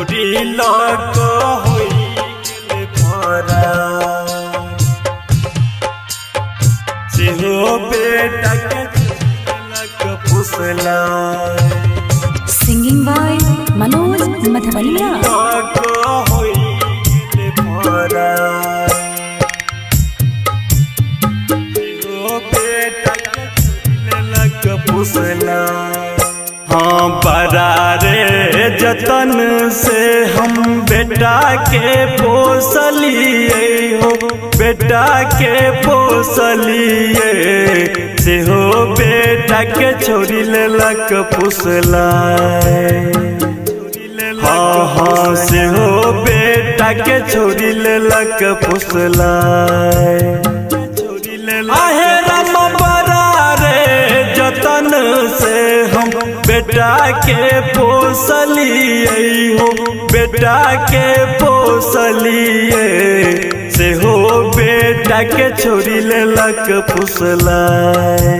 Luck होइल फरार सेहो बेटा के लक पुसला सिंगिंग बाय मनोज मधवलिया लक होइल फरार सेहो बेटा के लक पुसला। हाँ बरारे जतन से हम बेटा के पोसलिए हो, बेटा के पोसलिए से हो बेटा के छोड़ी लेलक फुसलाए। हाँ हाँ से हो बेटा के छोड़ी लेलक फुसलाए। आहे राम बरारे जतन से हम बेटा के पोसलिए हो, बेटा के पोसलिए से हो बेटा के छोड़ी लेलक फुसलाए।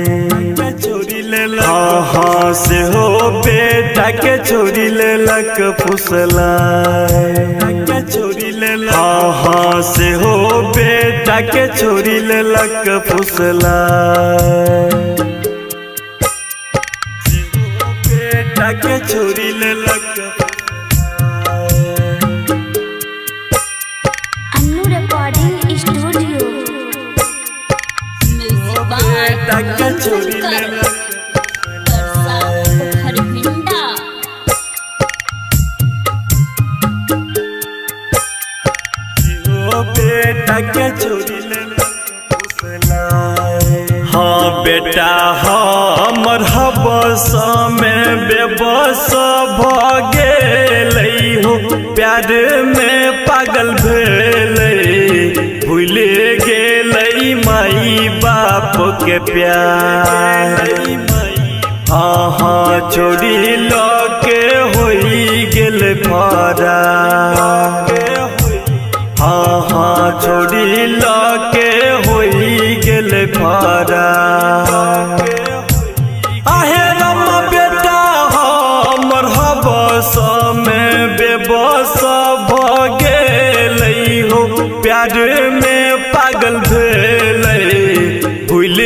हाँ हाँ से हो बेटा के छोड़ी लेलक फुसलाए। हाँ हाँ से हो बेटा के छोड़ी लेलक फुसलाए। बेटा के छोड़ी लेलक Annu recording studio music by बेटा के छोड़ी लेलक हरभिंडा बेटा के छोड़ी लेलक फुसलाए। हाँ बेटा हमर हबस में बेबस भगेलै हो, प्यार में पागल भेलै, भूल गेलै माई बाप के प्यार। हाँ हाँ छोड़ी लके होई गेल फरार। हाँ हाँ छोड़ी लके होई गेल फरार। आहे राम बेटा हमर हबस में बेबस भगेलै हो, प्यार में पागल भेलै, भूल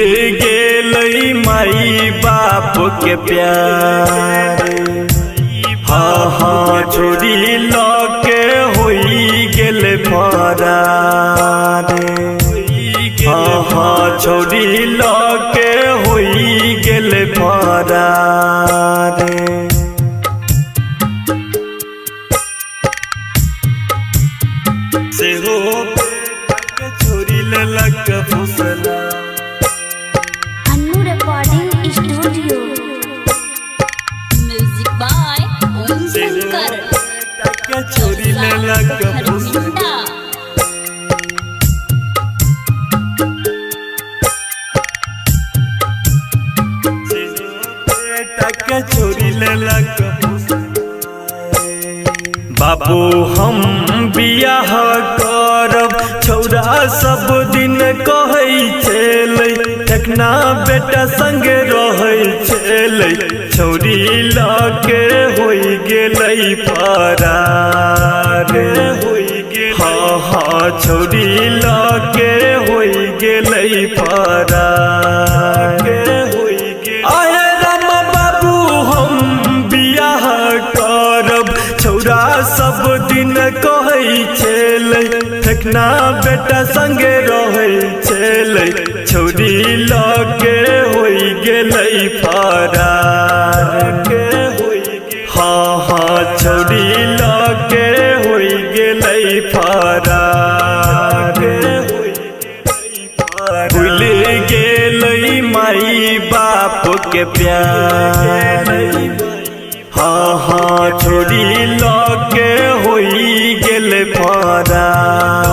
गेलै माई बाप के प्यार। हाँ हाँ छोड़ी लके होई गेल फरार। हाँ हाँ छोड़ी लके होई गेल फरार। से हो छोड़ी लेलक फुसला। Annu recording studio music by Om Shankar के छोड़ी लेलक फुसला। हरभिंडा बेटा के छोड़ी लेलक बाबू हम बियाह करब, छौरा सब दिन कहै छलै, देखना बेटा संग रहै छलै, छौरी लके होई गेलै फरार। हाँ हाँ छौरी लके होई गेलै फरार। आहे राम बाबू हम बियाह करब, छौरा सब दिन कहै छलै, देखना बेटा संगे रहै छलै, छौरी लके होई गेलै फरार। हाँ हाँ छौरी लके होई गेलै फरार। भूल गेलै माई बाप के प्यार। हाँ हाँ छोड़ी लके होई गेल फरार।